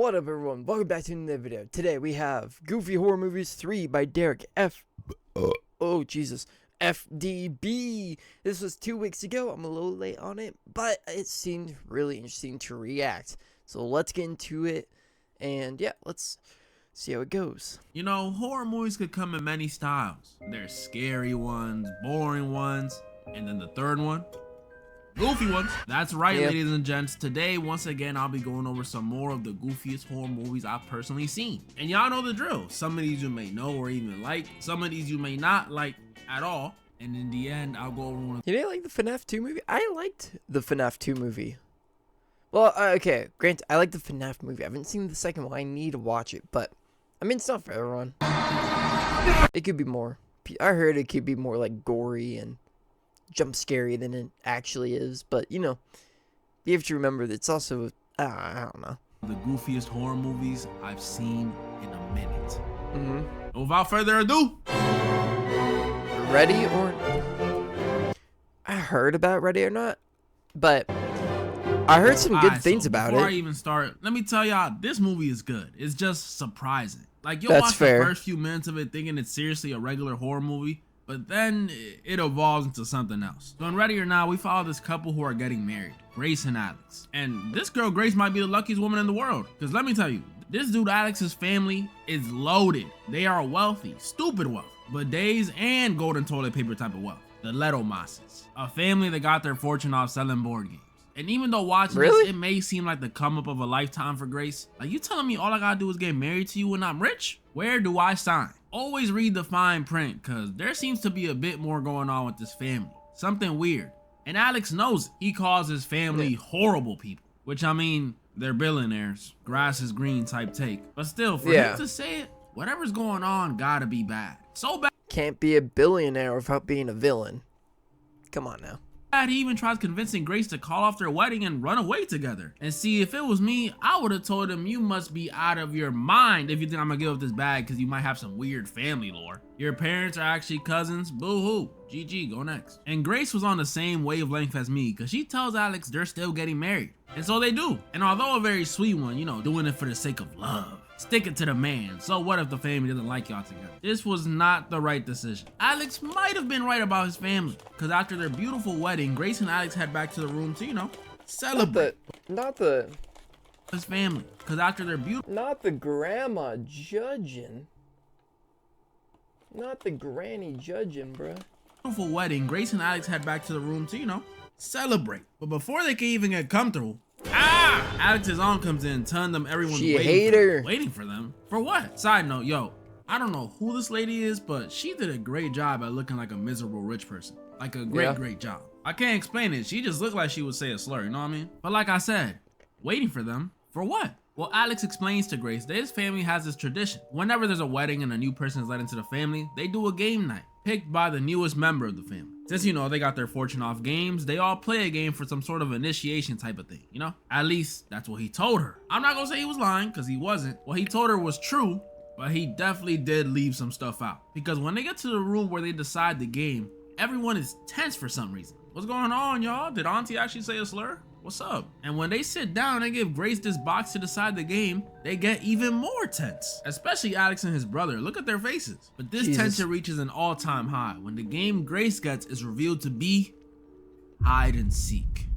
What up, everyone? Welcome back to another video. Today we have Goofy Horror Movies 3 by Derek FDB. This was 2 weeks ago. I'm a little late on it, but it seemed really interesting to react. So let's get into it, and yeah, let's see how it goes. You know, horror movies could come in many styles. There's scary ones, boring ones, and then the third one, goofy ones. That's right, ladies and gents. Today, once again, I'll be going over some more of the goofiest horror movies I've personally seen. And y'all know the drill. Some of these you may know or even like. Some of these you may not like at all. And in the end, I'll go over one. You didn't like the FNAF 2 movie? I liked the FNAF 2 movie. Well, okay, granted, I like the FNAF movie. I haven't seen the second one. I need to watch it, but I mean, it's not for everyone. It could be more. I heard it could be more like gory and jump scary than it actually is, but you know, you have to remember that it's also I don't know, the goofiest horror movies I've seen in a minute. Without further ado, Ready or I heard about Ready or Not, but I heard some good things about it. Before I even start, let me tell y'all, this movie is good. It's just surprising. Like, you'll That's watch fair. The first few minutes of it thinking it's seriously a regular horror movie, but then it evolves into something else. So in Ready or Not, we follow this couple who are getting married, Grace and Alex. And this girl, Grace, might be the luckiest woman in the world. Because let me tell you, this dude, Alex's family is loaded. They are wealthy, stupid wealth, bidets and golden toilet paper type of wealth. The Leto Masses, a family that got their fortune off selling board games. And even though watching this, it may seem like the come up of a lifetime for Grace. Like, you telling me all I gotta do is get married to you when I'm rich? Where do I sign? Always read the fine print, cause there seems to be a bit more going on with this family. Something weird. And Alex knows it. He calls his family horrible people. Which, I mean, they're billionaires. Grass is green type take. But still, for him to say it, whatever's going on gotta be bad. So bad. Can't be a billionaire without being a villain. Come on now. He even tries convincing Grace to call off their wedding and run away together. And see, if it was me, I would have told him, you must be out of your mind if you think I'm gonna give up this bag because you might have some weird family lore. Your parents are actually cousins, boo-hoo. GG, go next. And Grace was on the same wavelength as me because she tells Alex they're still getting married. And so they do. And although a very sweet one, you know, doing it for the sake of love. Stick it to the man. So what if the family doesn't like y'all together? This was not the right decision. Alex might have been right about his family, because after their beautiful wedding, Grace and Alex head back to the room to, you know, celebrate. Not the his family, because after their not the grandma judging. Not the granny judging, bruh. Beautiful wedding, Grace and Alex head back to the room to, you know, celebrate. But before they can even get comfortable, Alex's aunt comes in, telling them everyone's waiting for them. For what? Side note, yo, I don't know who this lady is, but she did a great job at looking like a miserable rich person. Like a great job. I can't explain it. She just looked like she would say a slur, you know what I mean? But like I said, waiting for them. For what? Well, Alex explains to Grace that his family has this tradition. Whenever there's a wedding and a new person is let into the family, they do a game night, picked by the newest member of the family. Since, you know, they got their fortune off games, they all play a game for some sort of initiation type of thing, you know? At least, that's what he told her. I'm not gonna say he was lying, because he wasn't. What he told her was true, but he definitely did leave some stuff out. Because when they get to the room where they decide the game, everyone is tense for some reason. What's going on, y'all? Did Auntie actually say a slur? What's up? And when they sit down and give Grace this box to decide the game, they get even more tense. Especially Alex and his brother. Look at their faces. But this tension reaches an all-time high when the game Grace gets is revealed to be hide and seek.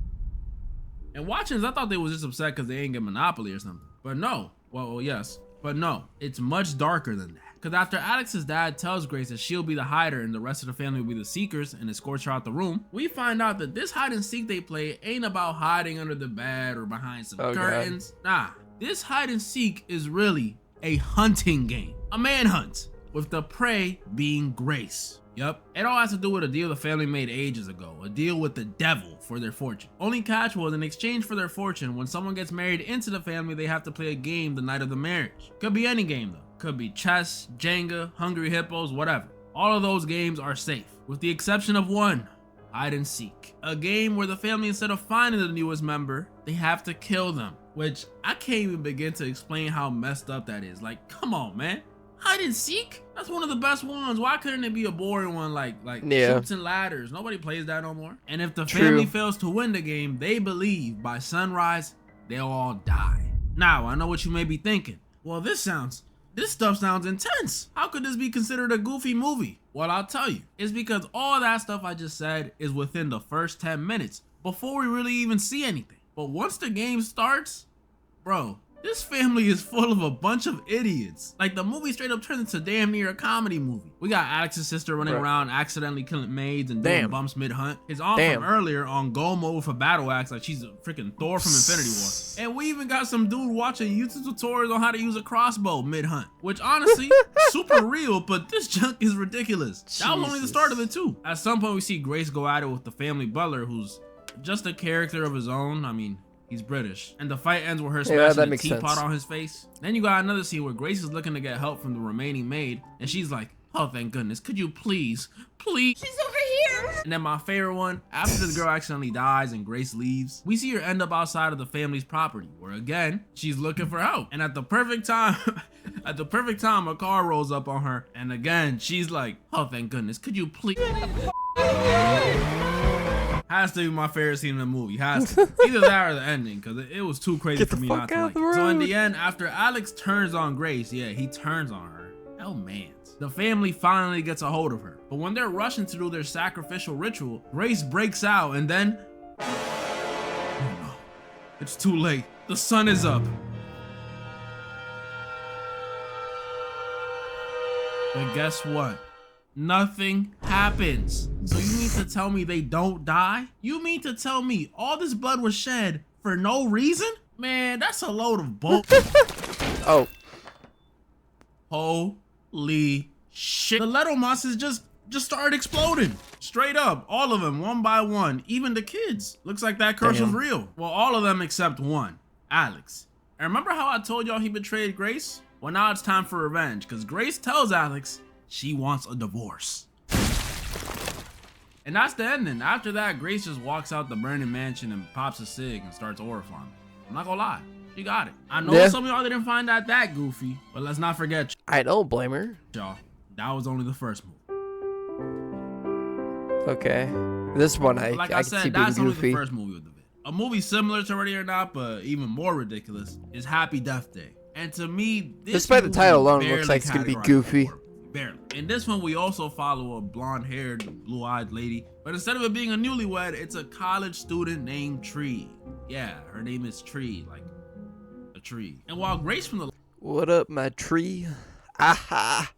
And watching this, I thought they was just upset because they ain't get Monopoly or something. But no. Well, yes. But no. It's much darker than that. Because after Alex's dad tells Grace that she'll be the hider and the rest of the family will be the seekers and escorts her out the room, we find out that this hide and seek they play ain't about hiding under the bed or behind some curtains. Nah, this hide and seek is really a hunting game. A manhunt, with the prey being Grace. Yup, it all has to do with a deal the family made ages ago, a deal with the devil for their fortune. Only catch was in exchange for their fortune, when someone gets married into the family, they have to play a game the night of the marriage. Could be any game though. Could be chess, Jenga, Hungry Hippos, whatever. All of those games are safe, with the exception of one, hide and seek. A game where the family, instead of finding the newest member, they have to kill them. Which, I can't even begin to explain how messed up that is. Like, come on, man. Hide and seek? That's one of the best ones. Why couldn't it be a boring one like Chutes and Ladders? Nobody plays that no more. And if the family fails to win the game, they believe by sunrise, they'll all die. Now, I know what you may be thinking. Well, this stuff sounds intense. How could this be considered a goofy movie? Well, I'll tell you. It's because all that stuff I just said is within the first 10 minutes before we really even see anything. But once the game starts, bro, this family is full of a bunch of idiots. Like, the movie straight up turns into damn near a comedy movie. We got Alex's sister running around accidentally killing maids and doing bumps mid-hunt. His aunt from earlier on go mode with a battle axe like she's a freaking Thor from Infinity War. And we even got some dude watching YouTube tutorials on how to use a crossbow mid-hunt. Which honestly, super real, but this junk is ridiculous. That was only the start of it too. At some point we see Grace go at it with the family butler, who's just a character of his own. I mean, he's British. And the fight ends with her smashing a teapot on his face. Then you got another scene where Grace is looking to get help from the remaining maid. And she's like, oh, thank goodness. Could you please? She's over here. And then my favorite one, after the girl accidentally dies and Grace leaves, we see her end up outside of the family's property, where again, she's looking for help. And at the perfect time, a car rolls up on her. And again, she's like, oh, thank goodness. Could you please? Has to be my favorite scene in the movie. Has to. Either that or the ending, because it was too crazy for me not to like it. So in the end, after Alex turns on Grace, yeah, he turns on her. Hell man. The family finally gets a hold of her. But when they're rushing to do their sacrificial ritual, Grace breaks out and then... oh no. It's too late. The sun is up. But guess what? Nothing happens. So you mean to tell me they don't die? You mean to tell me all this blood was shed for no reason? Man, that's a load of bull. Oh. Holy shit. The Leto monsters just started exploding. Straight up, all of them, one by one, even the kids. Looks like that curse was real. Well, all of them except one, Alex. And remember how I told y'all he betrayed Grace? Well, now it's time for revenge, because Grace tells Alex she wants a divorce. And that's the ending. After that, Grace just walks out the burning mansion and pops a cig and starts orifying. I'm not gonna lie, she got it. I know some of y'all didn't find that goofy, but let's not forget, I don't blame her. y'all, that was only the first movie. Okay. This one I Like I I can said, see being that's only the goofy. first movie with the vid. A movie similar to Ready or Not, but even more ridiculous, is Happy Death Day. And to me, this Just by the title alone, barely looks like it's gonna be categorized goofy. horror. Barely. In this one, we also follow a blonde-haired, blue-eyed lady, but instead of it being a newlywed, it's a college student named Tree. Yeah, her name is Tree, like a tree. And while Grace from the What up, my tree? Aha.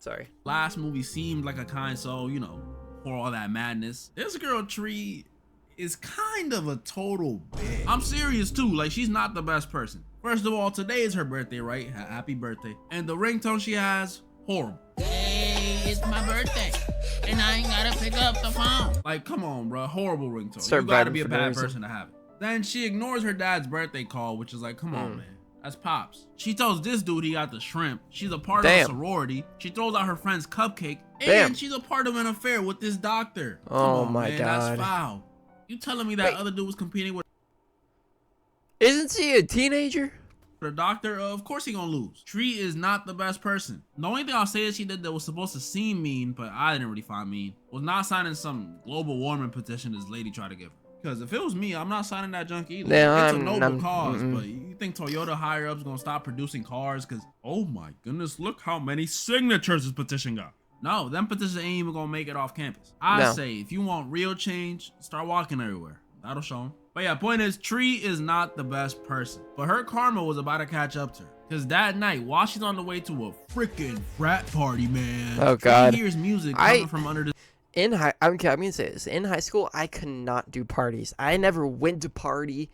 Sorry. last movie seemed like a kind soul, you know, for all that madness, this girl Tree is kind of a total bitch. I'm serious too, like she's not the best person. First of all, today is her birthday, right? Happy birthday. And the ringtone she has, horrible. Hey, it's my birthday, and I ain't gotta pick up the phone. Like, come on, bro, horrible ringtone. You gotta be a bad person to have it. Then she ignores her dad's birthday call, which is like, come on, man. That's Pops. She tells this dude he got the shrimp. She's a part of a sorority. She throws out her friend's cupcake. And she's a part of an affair with this doctor. Oh on, my man, God. That's foul. You telling me that other dude was competing with Isn't she a teenager? the doctor? Of course he gonna lose. Tree is not the best person. The only thing I'll say that she did that was supposed to seem mean, but I didn't really find mean, was not signing some global warming petition this lady tried to give her. Because if it was me, I'm not signing that junk either. Yeah, it's a noble cause, but you think Toyota higher ups gonna stop producing cars? Because, oh my goodness, look how many signatures this petition got. No, them petitions ain't even gonna make it off campus. I say, if you want real change, start walking everywhere. That'll show them. But yeah, point is, Tree is not the best person. But her karma was about to catch up to her. Because that night, while she's on the way to a freaking frat party, man. Oh, God. Tree hears music coming from under the... I'm gonna say this. In high school, I could not do parties. I never went to party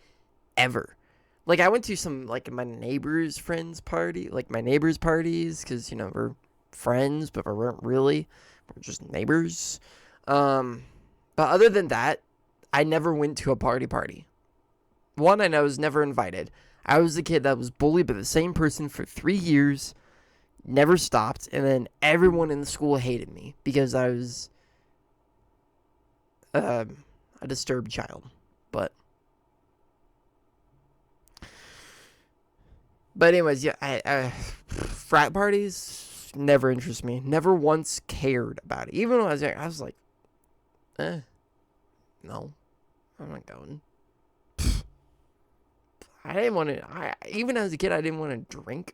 ever. Like, I went to some, like, my neighbor's friends' party. Like, my neighbor's parties. Because, you know, we're friends, but we weren't really. We're just neighbors. But other than that, I never went to a party. One, I was never invited. I was the kid that was bullied by the same person for 3 years, never stopped, and then everyone in the school hated me because I was a disturbed child. But anyways, yeah, I frat parties never interest me. Never once cared about it. Even when I was young, I was like, no. I'm not going. I didn't want to. Even as a kid, I didn't want to drink.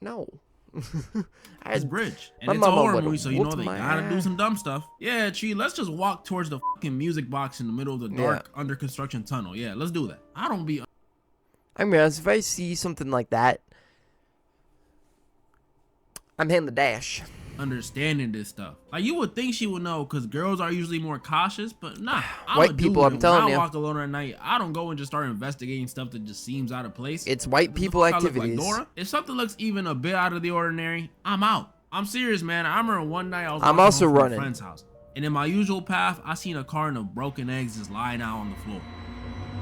No. It's Bridge, and it's a horror movie, so you know they gotta do some dumb stuff. Yeah, Tree, let's just walk towards the fucking music box in the middle of the dark under construction tunnel. Yeah, let's do that. I don't be. I mean, if I see something like that, I'm hitting the dash. Understanding this stuff, like you would think she would know, because girls are usually more cautious, but nah. White people, I'm telling you. I walk alone at night, I don't go and just start investigating stuff that just seems out of place. It's white people activities. Like Dora. If something looks even a bit out of the ordinary, I'm out. I'm serious, man. I remember one night I was also home from running a friend's house, and in my usual path, I seen a carton of broken eggs just lying out on the floor.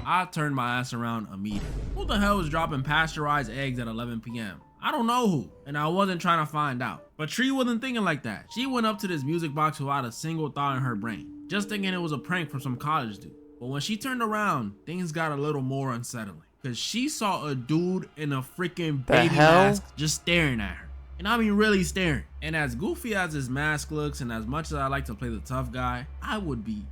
I turned my ass around immediately. Who the hell is dropping pasteurized eggs at 11 p.m.? I don't know who, and I wasn't trying to find out. But Tree wasn't thinking like that. She went up to this music box without a single thought in her brain, just thinking it was a prank from some college dude. But when she turned around, things got a little more unsettling, because she saw a dude in a freaking baby mask just staring at her. And I mean really staring. And as goofy as his mask looks, and as much as I like to play the tough guy, I would be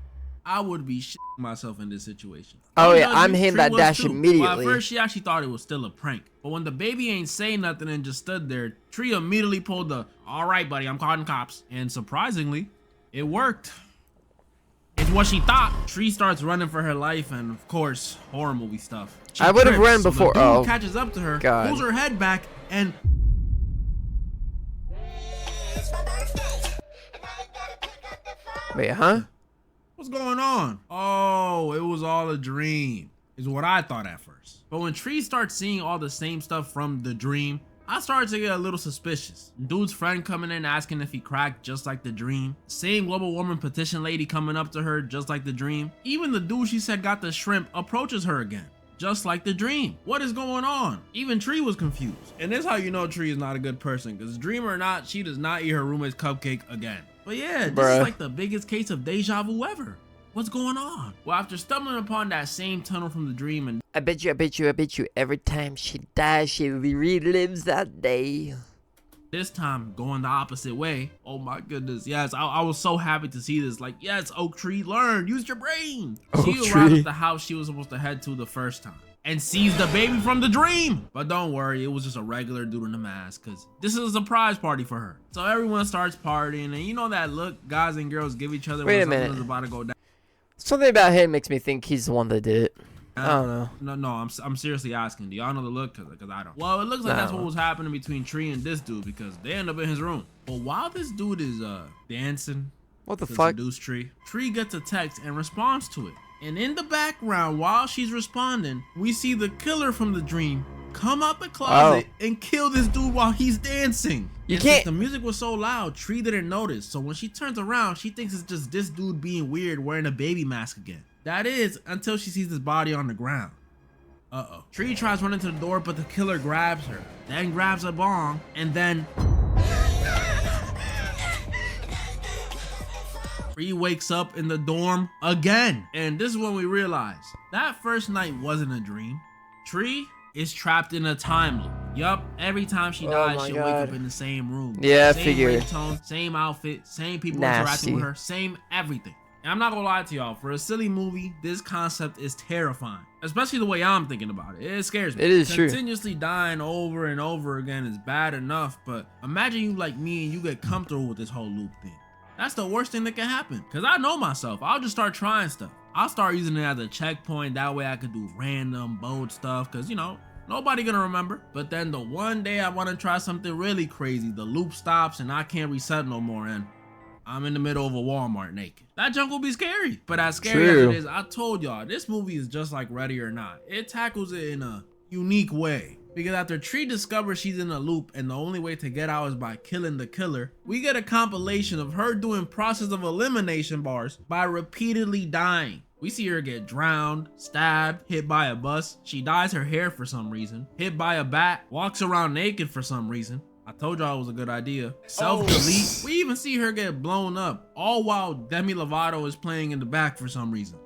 shitting myself in this situation. Oh yeah, I'm hitting that dash immediately. Well, at first she actually thought it was still a prank, but when the baby ain't saying nothing and just stood there, Tree immediately pulled the, all right buddy, I'm calling cops. And surprisingly, it worked. It's what she thought. Tree starts running for her life, and of course, horror movie stuff. I would have run before. The dude catches up to her, pulls her head back, and wait, huh? What's going on? Oh, it was all a dream, is what I thought at first. But when Tree starts seeing all the same stuff from the dream, I started to get a little suspicious. Dude's friend coming in asking if he cracked just like the dream. Same global warming petition lady coming up to her just like the dream. Even the dude she said got the shrimp approaches her again, just like the dream. What is going on? Even Tree was confused. And this is how you know Tree is not a good person, because dream or not, she does not eat her roommate's cupcake again. But yeah, this is like the biggest case of deja vu ever. What's going on? Well, after stumbling upon that same tunnel from the dream, and I bet you, every time she dies, she relives that day. This time going the opposite way. Oh my goodness, yes, I was so happy to see this. Like, yes, Oak Tree, learn, use your brain. She arrived at the house she was supposed to head to the first time, and sees the baby from the dream. But don't worry, it was just a regular dude in a mask, because this is a surprise party for her. So everyone starts partying, and you know that look guys and girls give each other when something is about to go down. Something about him makes me think he's the one that did it. I don't know. No, I'm seriously asking. Do y'all know the look? Cause I don't. Well, it looks like that's what was happening between Tree and this dude, because they end up in his room. But while this dude is dancing, what the fuck? Seduce Tree gets a text and responds to it. And in the background, while she's responding, we see the killer from the dream come out the closet and kill this dude while he's dancing. Since the music was so loud, Tree didn't notice. So when she turns around, she thinks it's just this dude being weird wearing a baby mask again. That is, until she sees his body on the ground. Uh-oh. Tree tries running to the door, but the killer grabs her, then grabs a bong, and then Tree wakes up in the dorm again. And this is when we realize that first night wasn't a dream. Tree is trapped in a time loop. Yup, every time she dies, she'll wake up in the same room. Yeah, same ringtone, same outfit, same people interacting with her, same everything. And I'm not gonna lie to y'all, for a silly movie, this concept is terrifying. Especially the way I'm thinking about it. It scares me. It is true. Continuously dying over and over again is bad enough, but imagine you like me and you get comfortable with this whole loop thing. That's the worst thing that can happen. Cause I know myself, I'll just start trying stuff. I'll start using it as a checkpoint, that way I could do random bold stuff, cause you know, nobody gonna remember. But then the one day I wanna try something really crazy, the loop stops and I can't reset no more, and I'm in the middle of a Walmart naked. That junk will be scary. But as scary as it is, I told y'all, this movie is just like Ready or Not. It tackles it in a unique way. Because after Tree discovers she's in a loop and the only way to get out is by killing the killer, we get a compilation of her doing process of elimination bars by repeatedly dying. We see her get drowned, stabbed, hit by a bus. She dyes her hair for some reason, hit by a bat, walks around naked for some reason. I told y'all it was a good idea. Self-delete. We even see her get blown up, all while Demi Lovato is playing in the back for some reason.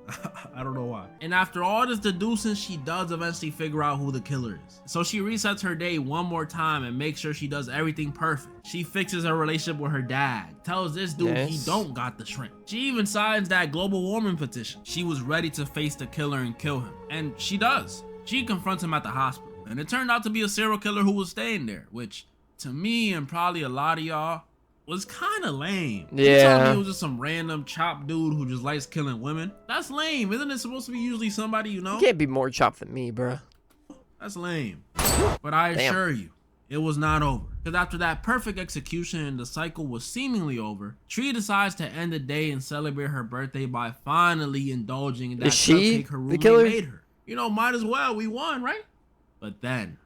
I don't know why. And after all this deducing, she does eventually figure out who the killer is. So she resets her day one more time and makes sure she does everything perfect. She fixes her relationship with her dad, tells this dude he don't got the shrimp. She even signs that global warming petition. She was ready to face the killer and kill him. And she does. She confronts him at the hospital. And it turned out to be a serial killer who was staying there, which to me and probably a lot of y'all was kind of lame. Yeah. You told me it was just some random chop dude who just likes killing women. That's lame. Isn't it supposed to be usually somebody you know? You can't be more chopped than me, bro. That's lame. But I assure you, it was not over. Because after that perfect execution and the cycle was seemingly over, Tree decides to end the day and celebrate her birthday by finally indulging in that cupcake her roommate made her. You know, might as well. We won, right? But then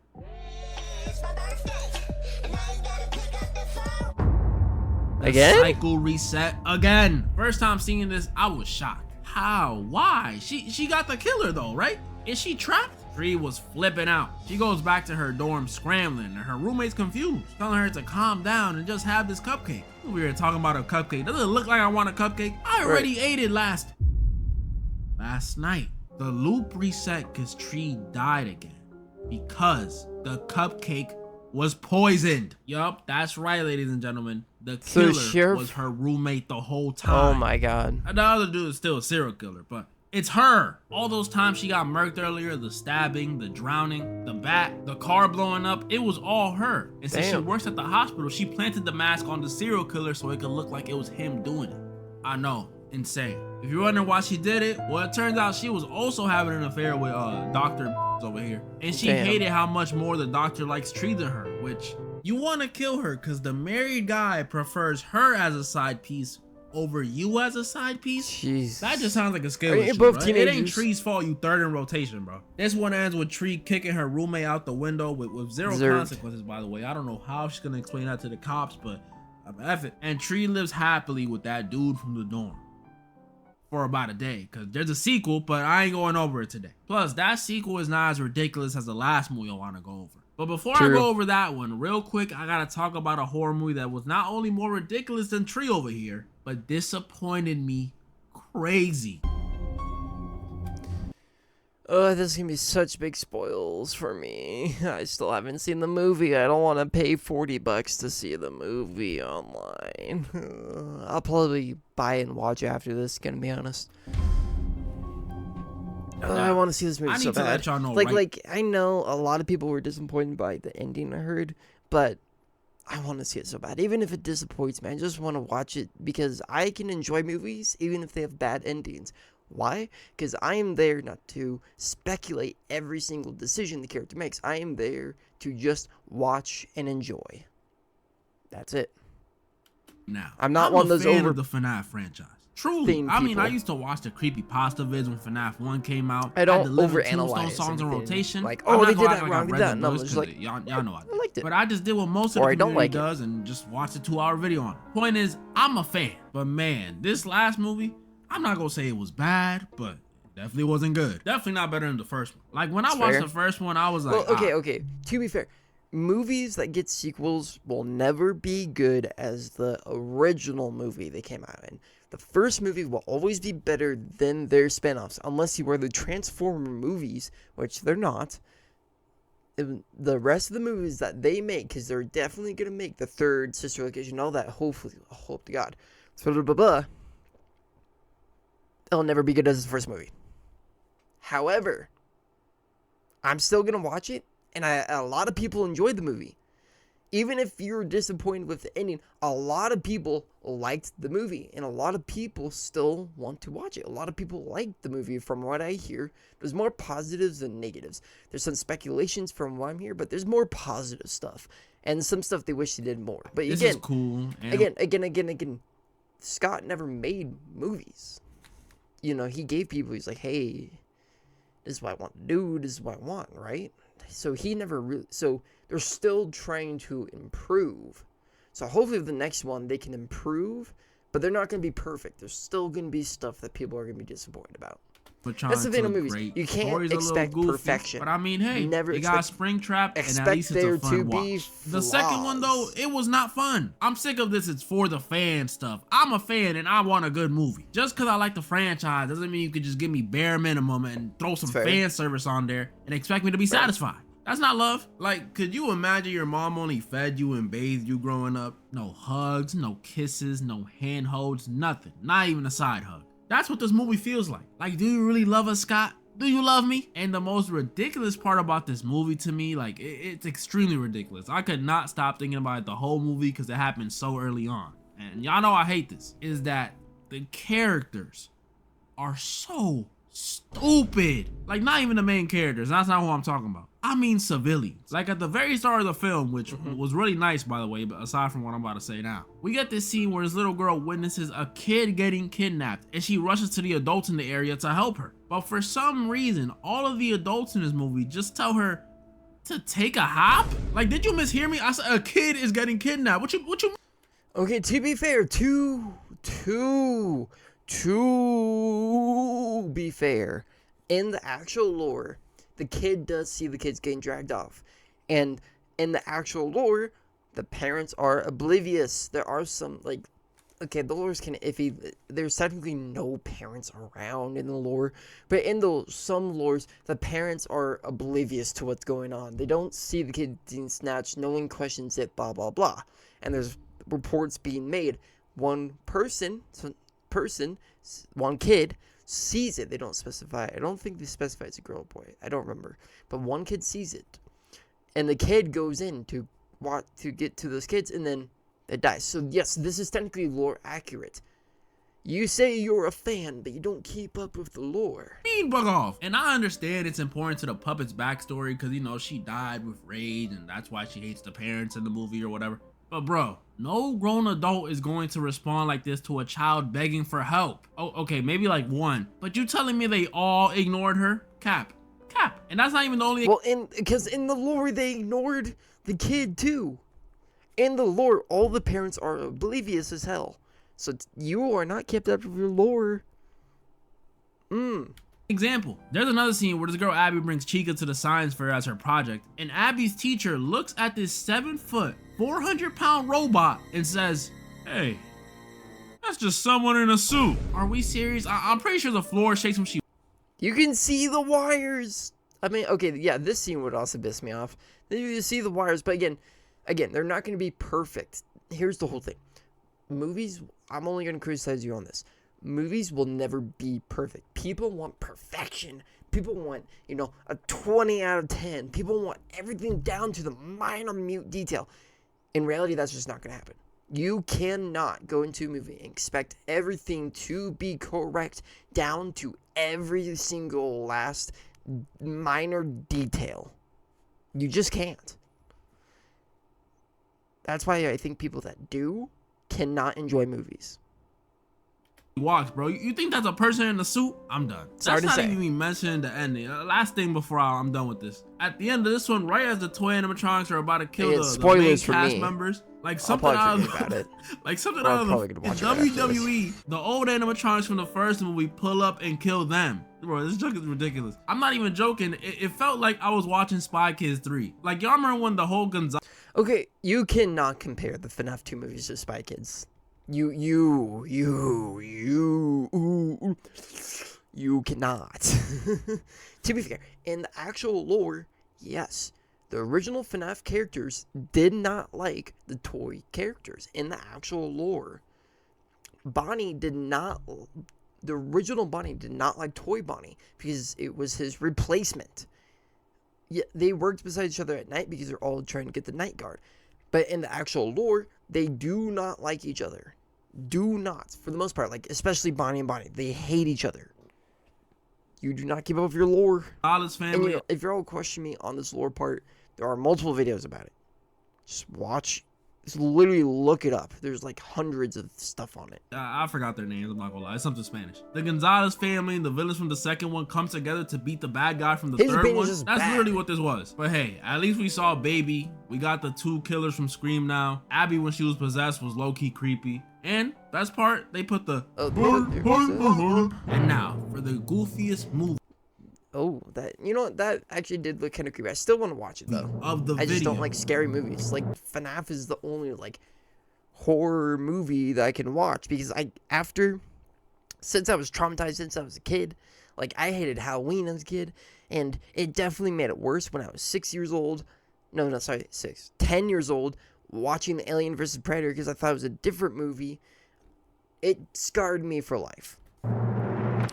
again? Cycle reset again. First time seeing this, I was shocked. How? Why? She got the killer though, right? Is she trapped? Tree was flipping out. She goes back to her dorm scrambling and her roommate's confused, telling her to calm down and just have this cupcake. We were talking about a cupcake. Does it look like I want a cupcake? I already ate it last night. The loop reset because Tree died again because the cupcake was poisoned. Yup, that's right, ladies and gentlemen. The killer was her roommate the whole time. Oh my god. And the other dude is still a serial killer, but it's her. All those times she got murked earlier, the stabbing, the drowning, the bat, the car blowing up, it was all her. And since she works at the hospital, she planted the mask on the serial killer so it could look like it was him doing it. I know, insane. If you're wondering why she did it, well, it turns out she was also having an affair with Dr. over here. And she hated how much more the doctor likes Tree than her, which you want to kill her because the married guy prefers her as a side piece over you as a side piece. Jeez. That just sounds like a skill issue, both right? teenagers. It ain't Tree's fault you third in rotation, bro. This one ends with Tree kicking her roommate out the window with zero consequences, by the way. I don't know how she's gonna explain that to the cops, but I'm effing. And Tree lives happily with that dude from the dorm for about a day, because there's a sequel, but I ain't going over it today. Plus, that sequel is not as ridiculous as the last movie I want to go over. But before I go over that one, real quick, I gotta talk about a horror movie that was not only more ridiculous than Tree over here, but disappointed me crazy. Oh, this is gonna be such big spoils for me. I still haven't seen the movie. I don't want to pay $40 to see the movie online. I'll probably buy it and watch it after this, gonna be honest. I want to see this movie so bad. I need to let y'all know, like I know a lot of people were disappointed by the ending I heard, but I want to see it so bad. Even if it disappoints me, I just want to watch it because I can enjoy movies even if they have bad endings. Why? Because I am there not to speculate every single decision the character makes. I am there to just watch and enjoy. That's it. Now, I'm not one of those over the FNAF franchise. Truly, I mean, people. I used to watch the creepypasta vids when FNAF 1 came out. I don't overanalyze songs in rotation. Like, oh, they did that wrong, did that. No, it's just like, y'all know I liked it. But I just did what most of the community does and just watched a 2-hour video on it. Point is, I'm a fan. But man, this last movie, I'm not gonna say it was bad, but definitely wasn't good. Definitely not better than the first one. Like, when I watched the first one, I was like, well, okay. To be fair, movies that get sequels will never be good as the original movie they came out in. The first movie will always be better than their spin-offs, unless you are the Transformer movies, which they're not. The rest of the movies that they make, because they're definitely going to make the third sister location, all that, hopefully, hope to God. It'll never be good as the first movie. However, I'm still going to watch it, and a lot of people enjoyed the movie. Even if you're disappointed with the ending, a lot of people liked the movie, and a lot of people still want to watch it. A lot of people liked the movie from what I hear. There's more positives than negatives. There's some speculations from what I'm hearing, but there's more positive stuff. And some stuff they wish they did more. But this again, is cool. Again, Scott never made movies. You know, he gave people, he's like, hey, this is what I want to do, this is what I want, right? So he never really, so they're still trying to improve. So hopefully the next one they can improve, but they're not going to be perfect. There's still going to be stuff that people are going to be disappointed about. That's the thing in movies. You can't expect perfection. But I mean, hey, never you got Springtrap, and at least it's a fun watch. The second one, though, it was not fun. I'm sick of this. It's for the fan stuff. I'm a fan, and I want a good movie. Just because I like the franchise doesn't mean you could just give me bare minimum and throw some fan service on there and expect me to be satisfied. That's not love. Like, could you imagine your mom only fed you and bathed you growing up? No hugs, no kisses, no handholds, nothing. Not even a side hug. That's what this movie feels like. Like, do you really love us, Scott? Do you love me? And the most ridiculous part about this movie to me, like, it's extremely ridiculous. I could not stop thinking about it the whole movie because it happened so early on. And y'all know I hate this, is that the characters are so stupid. Like, not even the main characters. That's not who I'm talking about. I mean civilians. Like at the very start of the film, which was really nice, by the way, but aside from what I'm about to say now, we get this scene where this little girl witnesses a kid getting kidnapped and she rushes to the adults in the area to help her. But for some reason, all of the adults in this movie just tell her to take a hop. Like, did you mishear me? I said a kid is getting kidnapped. What you? Okay, to be fair, to be fair, in the actual lore, the kid does see the kids getting dragged off. And in the actual lore, the parents are oblivious. There are some, like, okay, the lore is kind of iffy. There's technically no parents around in the lore. But in some lores, the parents are oblivious to what's going on. They don't see the kid being snatched. No one questions it, blah, blah, blah. And there's reports being made. One kid sees it. They don't specify. I don't think they specify it's a girl or boy. I don't remember. But one kid sees it. And the kid goes in to get to those kids, and then it dies. So yes, this is technically lore accurate. You say you're a fan, but you don't keep up with the lore. Bug off. And I understand it's important to the puppet's backstory because, you know, she died with rage and that's why she hates the parents in the movie or whatever. But bro, no grown adult is going to respond like this to a child begging for help. Oh, okay, maybe like one. But you telling me they all ignored her? Cap. And that's not even the only... Well, because in the lore, they ignored the kid too. In the lore, all the parents are oblivious as hell. So you are not kept up with your lore. Example, there's another scene where this girl Abby brings Chica to the science fair as her project, and Abby's teacher looks at this 7-foot, 400-pound robot and says, "Hey, that's just someone in a suit." Are we serious? I'm pretty sure the floor shakes when she... You can see the wires. I mean, okay, yeah, this scene would also piss me off. You see the wires, but again, they're not going to be perfect. Here's the whole thing. Movies, I'm only going to criticize you on this. Movies will never be perfect. People want perfection. People want, a 20 out of 10. People want everything down to the minute detail. In reality, that's just not going to happen. You cannot go into a movie and expect everything to be correct down to every single last minor detail. You just can't. That's why I think people that do cannot enjoy movies. Walks, bro. You think that's a person in a suit? I'm done. That's not even mentioning the ending. Last thing before I'm done with this. At the end of this one, right as the toy animatronics are about to kill the main cast members, like something out of WWE, the old animatronics from the first movie pull up and kill them. Bro, this joke is ridiculous. I'm not even joking. It felt like I was watching Spy Kids 3. Like, y'all remember when the whole Gonzalez... Okay, you cannot compare the FNAF 2 movies to Spy Kids. You cannot. To be fair, in the actual lore, yes, the original FNAF characters did not like the toy characters. In the actual lore, the original Bonnie did not like Toy Bonnie because it was his replacement. Yeah, they worked beside each other at night because they're all trying to get the night guard. But in the actual lore, they do not like each other. Do not, for the most part, like, especially Bonnie and Bonnie. They hate each other. You do not keep up with your lore. Family. And if you're all questioning me on this lore part, there are multiple videos about it. Just watch. Just literally look it up. There's like hundreds of stuff on it. I forgot their names. I'm not gonna lie. It's something Spanish. The Gonzalez family and the villains from the second one come together to beat the bad guy from the third one. That's literally what this was. But hey, at least we saw Baby. We got the 2 killers from Scream now. Abby, when she was possessed, was low-key creepy. And best part, they put the and now for the goofiest movie. Oh, that actually did look kind of creepy. I still want to watch it though. I just don't like scary movies. Like FNAF is the only like horror movie that I can watch because since I was traumatized since I was a kid, like I hated Halloween as a kid, and it definitely made it worse when I was 6 years old. No, sorry, 10 years old, watching the Alien vs. Predator because I thought it was a different movie. It scarred me for life.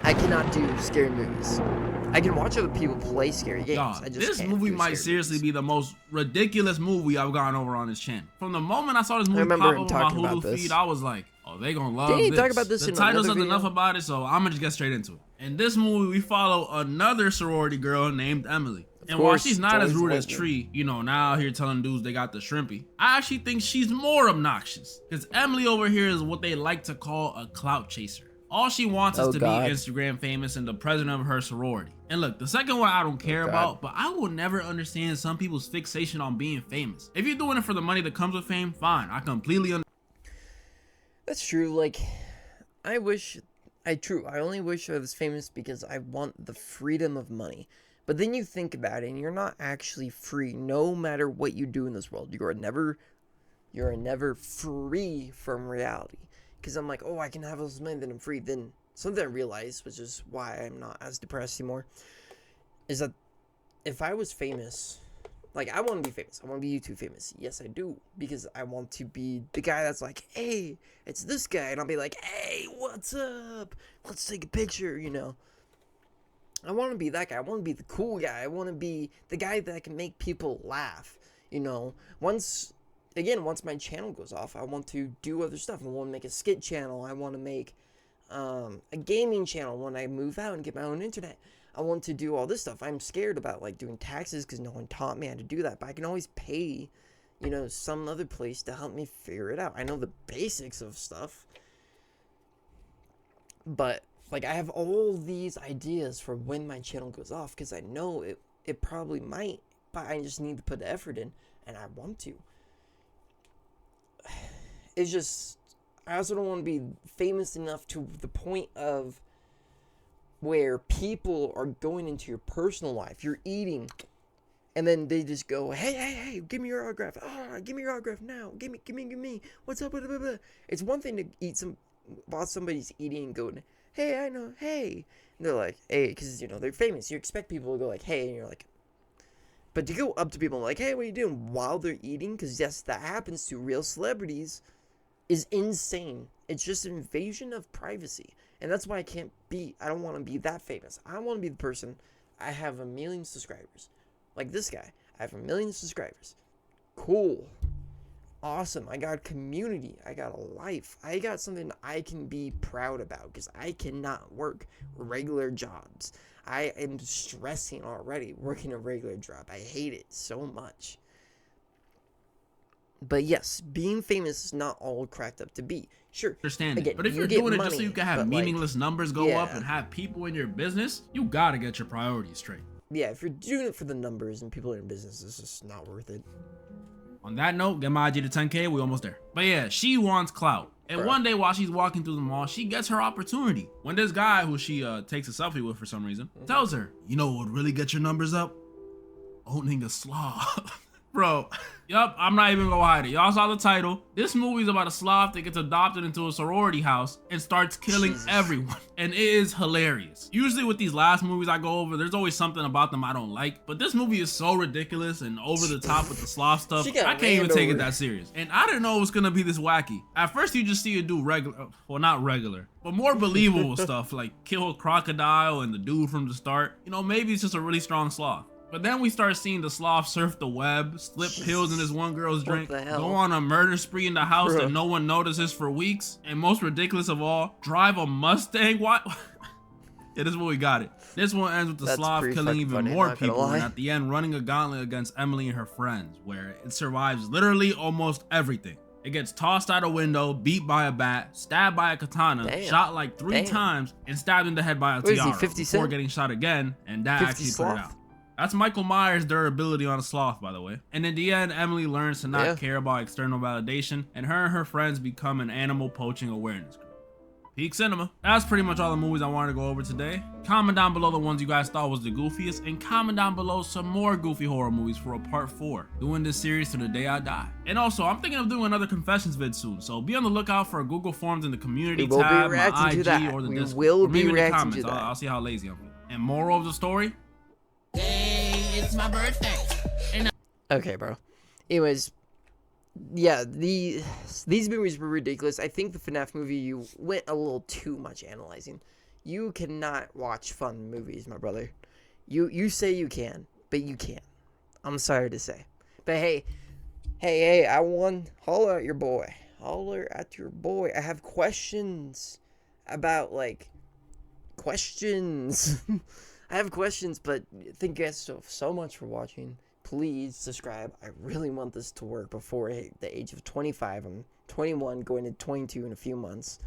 I cannot do scary movies. I can watch other people play scary games. This movie might seriously be the most ridiculous movie I've gone over on this channel. From the moment I saw this movie pop up on my Hulu feed, I was like, oh, they gonna love this. Talk about this the title's enough about it, so I'm gonna just get straight into it. In this movie, we follow another sorority girl named Emily. And while she's not as rude as Tree, now out here telling dudes they got the shrimpy, I actually think she's more obnoxious. Because Emily over here is what they like to call a clout chaser. All she wants is to be Instagram famous and the president of her sorority. And look, the second one I don't care about, but I will never understand some people's fixation on being famous. If you're doing it for the money that comes with fame, fine. I completely understand. That's true. Like, I only wish I was famous because I want the freedom of money. But then you think about it, and you're not actually free no matter what you do in this world. You are never free from reality. Because I'm like, oh, I can have all this money, then I'm free. Then something I realized, which is why I'm not as depressed anymore, is that if I was famous, like, I want to be famous. I want to be YouTube famous. Yes, I do. Because I want to be the guy that's like, hey, it's this guy. And I'll be like, hey, what's up? Let's take a picture, I want to be that guy. I want to be the cool guy. I want to be the guy that can make people laugh. Once my channel goes off, I want to do other stuff. I want to make a skit channel. I want to make a gaming channel when I move out and get my own internet. I want to do all this stuff. I'm scared about like doing taxes because no one taught me how to do that. But I can always pay, some other place to help me figure it out. I know the basics of stuff. But like, I have all these ideas for when my channel goes off because I know it probably might, but I just need to put the effort in, and I want to. It's just, I also don't want to be famous enough to the point of where people are going into your personal life. You're eating, and then they just go, hey, give me your autograph. Give me your autograph now. Give me. What's up? Blah, blah, blah. It's one thing to eat while somebody's eating and going, hey, I know, hey. And they're like, hey, because, they're famous. You expect people to go like, hey, and you're like, but to go up to people and like, hey, what are you doing while they're eating? Because yes, that happens to real celebrities, is insane. It's just an invasion of privacy. And that's why I don't want to be that famous. I want to be the person, I have 1 million subscribers. Like this guy, I have 1 million subscribers. Cool. Awesome. I got a community. I got a life. I got something I can be proud about because I cannot work regular jobs. I am stressing already working a regular job. I hate it so much. But yes, being famous is not all cracked up to be. Sure. Understand again, it. But if you're doing it just so you can have meaningless numbers go up and have people in your business, you gotta get your priorities straight. Yeah, if you're doing it for the numbers and people in your business, it's just not worth it. On that note, get my IG to 10K, we almost there. But yeah, she wants clout. And one day while she's walking through the mall, she gets her opportunity. When this guy, who she takes a selfie with for some reason, tells her, you know what would really get your numbers up? Owning a sloth. Bro, yup, I'm not even gonna hide it. Y'all saw the title. This movie's about a sloth that gets adopted into a sorority house and starts killing everyone. And it is hilarious. Usually with these last movies I go over, there's always something about them I don't like. But this movie is so ridiculous and over the top with the sloth stuff, I can't even take it that serious. And I didn't know it was gonna be this wacky. At first you just see it do regular, well not regular, but more believable stuff like kill a crocodile and the dude from the start. Maybe it's just a really strong sloth. But then we start seeing the sloth surf the web, slip pills in this one girl's drink, go on a murder spree in the house that no one notices for weeks, and most ridiculous of all, drive a Mustang. What? Yeah, this is what we got it. This one ends with the sloth killing even more people, and at the end running a gauntlet against Emily and her friends, where it survives literally almost everything. It gets tossed out a window, beat by a bat, stabbed by a katana, shot like 3 times, and stabbed in the head by a tiara before getting shot again, and that actually put it out. That's Michael Myers' durability on a sloth, by the way. And in the end, Emily learns to not care about external validation, and her friends become an animal poaching awareness group. Peak cinema. That's pretty much all the movies I wanted to go over today. Comment down below the ones you guys thought was the goofiest, and comment down below some more goofy horror movies for a part 4. Doing this series to the day I die. And also, I'm thinking of doing another confessions vid soon, so be on the lookout for Google Forms in the community tab, my IG, or the Discord, or maybe in the comments. I'll see how lazy I'm. And moral of the story, it's my birthday. Okay, bro. Anyways, yeah, these movies were ridiculous. I think the FNAF movie, you went a little too much analyzing. You cannot watch fun movies, my brother. You say you can, but you can't. I'm sorry to say. But hey, I won. Holler at your boy. Holler at your boy. I have questions about, like, questions. I have questions, but thank you guys so much for watching. Please subscribe. I really want this to work before I hit the age of 25. I'm 21, going to 22 in a few months.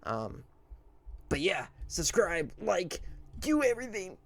But yeah, subscribe, like, do everything.